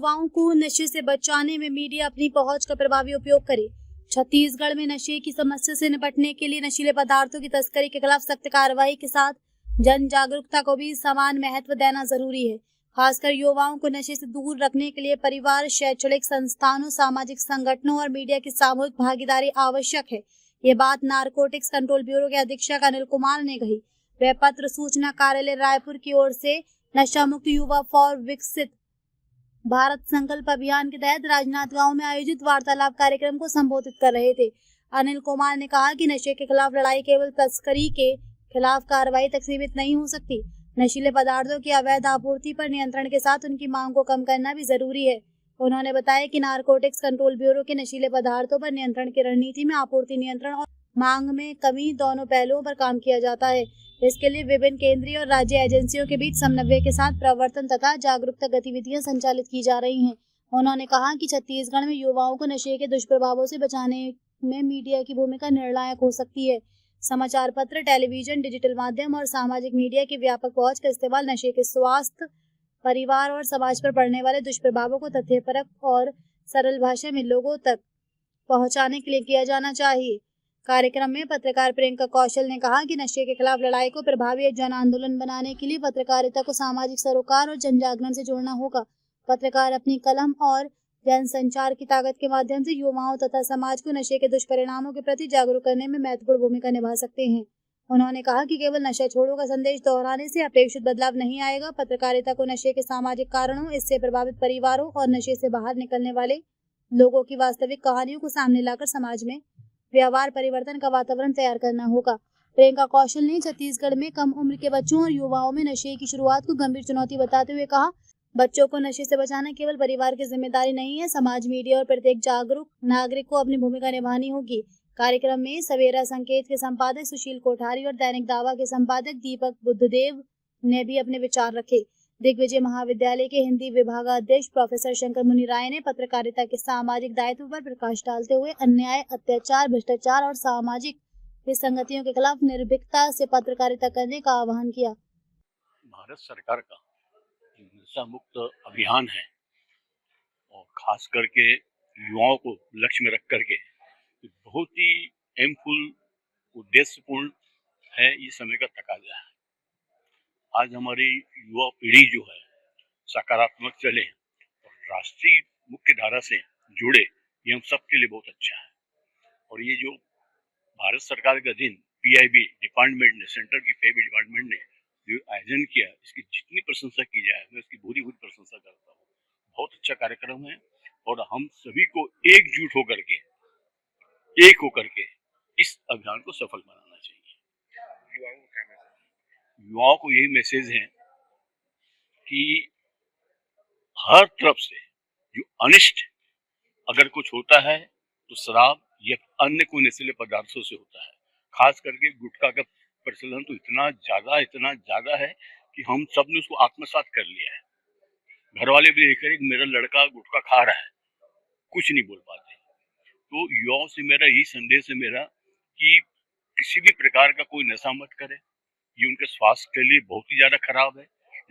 युवाओं को नशे से बचाने में मीडिया अपनी पहुंच का प्रभावी उपयोग करे। छत्तीसगढ़ में नशे की समस्या से निपटने के लिए नशीले पदार्थों की तस्करी के खिलाफ सख्त कार्रवाई के साथ जन जागरूकता को भी समान महत्व देना जरूरी है। खासकर युवाओं को नशे से दूर रखने के लिए परिवार, शैक्षणिक संस्थानों, सामाजिक संगठनों और मीडिया की सामूहिक भागीदारी आवश्यक है। ये बात नारकोटिक्स कंट्रोल ब्यूरो के अधीक्षक अनिल कुमार ने कही। वह पत्र सूचना कार्यालय रायपुर की ओर से नशा मुक्त युवा फॉर विकसित भारत संकल्प अभियान के तहत राजनांदगांव में आयोजित वार्तालाप कार्यक्रम को संबोधित कर रहे थे। अनिल कुमार ने कहा कि नशे के खिलाफ लड़ाई केवल तस्करी के खिलाफ कार्रवाई तक सीमित नहीं हो सकती। नशीले पदार्थों की अवैध आपूर्ति पर नियंत्रण के साथ उनकी मांग को कम करना भी जरूरी है। उन्होंने बताया कि नारकोटिक्स कंट्रोल ब्यूरो के नशीले पदार्थों पर नियंत्रण की रणनीति में आपूर्ति नियंत्रण और मांग में कमी दोनों पहलुओं पर काम किया जाता है। इसके लिए विभिन्न केंद्रीय और राज्य एजेंसियों के बीच समन्वय के साथ प्रवर्तन तथा जागरूकता गतिविधियां संचालित की जा रही हैं। उन्होंने कहा कि छत्तीसगढ़ में युवाओं को नशे के दुष्प्रभावों से बचाने में मीडिया की भूमिका निर्णायक हो सकती है। समाचार पत्र, टेलीविजन, डिजिटल माध्यम और सामाजिक मीडिया की व्यापक पहुंच का इस्तेमाल नशे के स्वास्थ्य, परिवार और समाज पर पड़ने वाले दुष्प्रभावों को तथ्यपरक और सरल भाषा में लोगों तक पहुंचाने के लिए किया जाना चाहिए। कार्यक्रम में पत्रकार प्रियंका कौशल ने कहा कि नशे के खिलाफ लड़ाई को प्रभावी जन आंदोलन बनाने के लिए पत्रकारिता को सामाजिक सरोकार और जन जागरण से जोड़ना होगा। पत्रकार अपनी कलम और जनसंचार की ताकत के माध्यम से युवाओं तथा समाज को नशे के दुष्परिणामों के प्रति जागरूक करने में महत्वपूर्ण भूमिका निभा सकते हैं। उन्होंने कहा कि केवल नशा छोड़ो का संदेश दोहराने से अपेक्षित बदलाव नहीं आएगा। पत्रकारिता को नशे के सामाजिक कारणों, इससे प्रभावित परिवारों और नशे से बाहर निकलने वाले लोगों की वास्तविक कहानियों को सामने लाकर समाज में व्यवहार परिवर्तन का वातावरण तैयार करना होगा। प्रियंका कौशल ने छत्तीसगढ़ में कम उम्र के बच्चों और युवाओं में नशे की शुरुआत को गंभीर चुनौती बताते हुए कहा, बच्चों को नशे से बचाना केवल परिवार की जिम्मेदारी नहीं है, समाज, मीडिया और प्रत्येक जागरूक नागरिक को अपनी भूमिका निभानी होगी। कार्यक्रम में सवेरा संकेत के संपादक सुशील कोठारी और दैनिक दावा के संपादक दीपक बुद्धदेव ने भी अपने विचार रखे। दिग्विजय महाविद्यालय के हिंदी विभागाध्यक्ष प्रोफेसर शंकर मुनि राय ने पत्रकारिता के सामाजिक दायित्व पर प्रकाश डालते हुए अन्याय, अत्याचार, भ्रष्टाचार और सामाजिक विसंगतियों के खिलाफ निर्भीकता से पत्रकारिता करने का आह्वान किया। भारत सरकार का नशा मुक्त अभियान है और खास करके युवाओं को लक्ष्य में रख करके बहुत ही एमफुल, उद्देश्यपूर्ण है। ये समय का तकाजा है। आज हमारी युवा पीढ़ी जो है सकारात्मक चले और राष्ट्रीय मुख्य धारा से जुड़े, ये हम सब के लिए बहुत अच्छा है। और ये जो भारत सरकार के अधीन पीआईबी डिपार्टमेंट ने, सेंटर की पीआईबी डिपार्टमेंट ने जो आयोजन किया, इसकी जितनी प्रशंसा की जाए मैं उसकी पूरी प्रशंसा करता हूँ। बहुत अच्छा कार्यक्रम है और हम सभी को एकजुट होकर के, एक होकर के इस अभियान को सफल बनाना चाहिए। युवाओं को यही मैसेज है कि हर तरफ से जो अनिष्ट अगर कुछ होता है तो शराब या अन्य कोई नशीले पदार्थों से होता है। खास करके गुटखा का प्रचलन तो इतना ज्यादा है कि हम सब ने उसको आत्मसात कर लिया है। घर वाले भी देख रहे कि मेरा लड़का गुटखा खा रहा है, कुछ नहीं बोल पाते। तो युवाओं से मेरा यही संदेश है मेरा कि किसी भी प्रकार का कोई नशा मत करे। ये उनके स्वास्थ्य के लिए बहुत ही ज्यादा खराब है।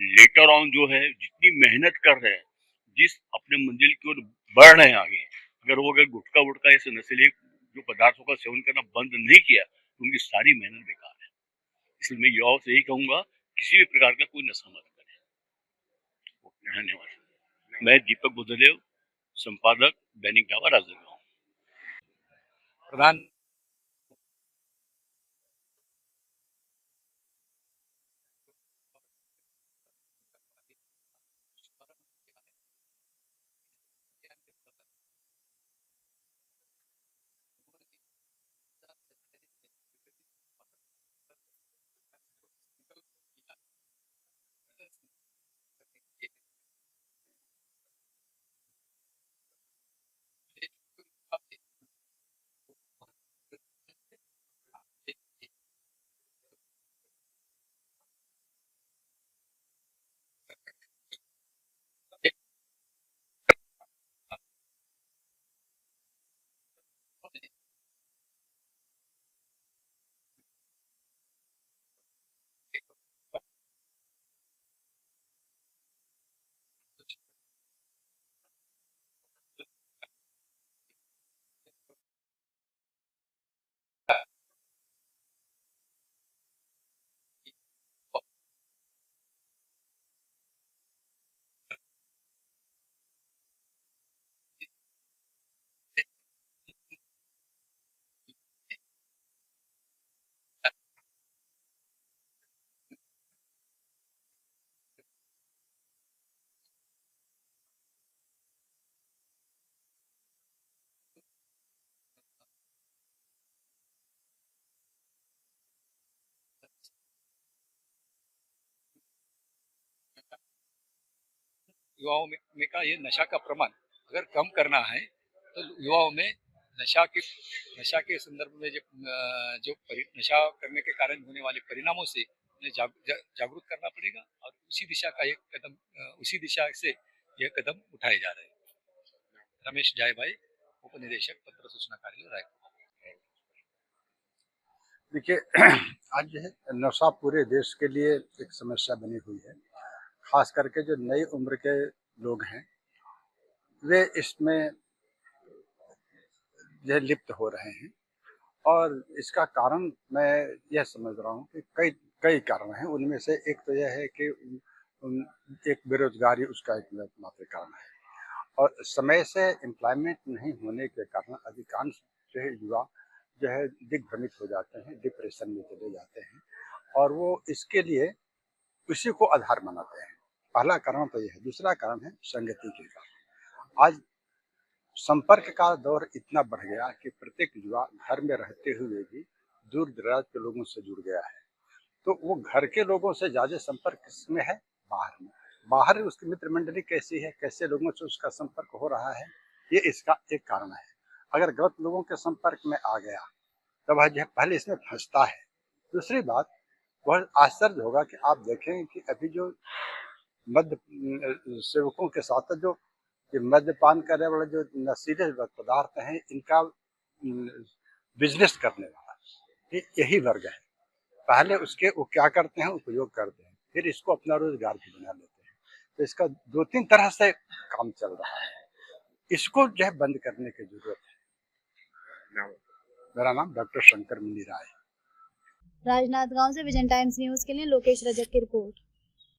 लेटर ऑन जो है, जितनी मेहनत कर रहे हैं, जिस अपने मंजिल की ओर बढ़ रहे हैं आगे, अगर गुटखा वुटखा ऐसे नशीले जो पदार्थों का सेवन करना बंद नहीं किया तो उनकी सारी मेहनत बेकार है। इसलिए मैं युवाओं से यही कहूंगा, किसी भी प्रकार का कोई नशा मत करें। धन्यवाद। मैं दीपक बुद्धदेव, संपादक, दैनिक दावा, राजनांदगांव। प्रधान युवाओं में का ये नशा का प्रमाण अगर कम करना है तो युवाओं में नशा के संदर्भ में नशा करने के कारण होने वाले परिणामों से उन्हें जागरूक करना पड़ेगा और उसी दिशा से यह कदम उठाए जा रहे हैं। रमेश जाय भाई, उप निदेशक पत्र सूचना कार्यालय रायपुर। देखिए आज जो है नशा पूरे देश के लिए एक समस्या बनी हुई है। खास करके जो नई उम्र के लोग हैं वे इसमें जो है लिप्त हो रहे हैं और इसका कारण मैं यह समझ रहा हूँ कि कई कई कारण हैं। उनमें से एक तो यह है कि एक बेरोजगारी उसका एक मात्र कारण है और समय से एम्प्लॉयमेंट नहीं होने के कारण अधिकांश जो है युवा जो है दिग्भ्रमित हो जाते हैं, डिप्रेशन में चले जाते हैं और वो इसके लिए उसी को आधार बनाते हैं। पहला कारण तो यह है। दूसरा कारण है संगति के कारण। आज संपर्क का दौर इतना बढ़ गया कि प्रत्येक युवा घर में रहते हुए भी दूर दराज के लोगों से जुड़ गया है, तो वो घर के लोगों से ज़्यादा संपर्क किसमें है? बाहर में। बाहर उसकी मित्र मंडली कैसी है, कैसे लोगों से उसका संपर्क हो रहा है, ये इसका एक कारण है। अगर गलत लोगों के संपर्क में आ गया तब वह पहले इसमें फंसता है। दूसरी बात, बहुत आश्चर्य होगा कि आप देखें कि अभी जो मध्य सेवकों के साथ जो मद्यपान करने वाले जो नशीले पदार्थ हैं, इनका बिजनेस करने वाला यही वर्ग है। पहले उसके वो क्या करते हैं, उपयोग करते हैं, फिर इसको अपना रोजगार भी बना लेते हैं। तो इसका 2-3 तरह से काम चल रहा है। इसको जो है बंद करने की जरूरत है। मेरा नाम डॉक्टर शंकर मुनि राय। राजनांदगांव से विजन टाइम्स न्यूज के लिए लोकेश रजक की रिपोर्ट।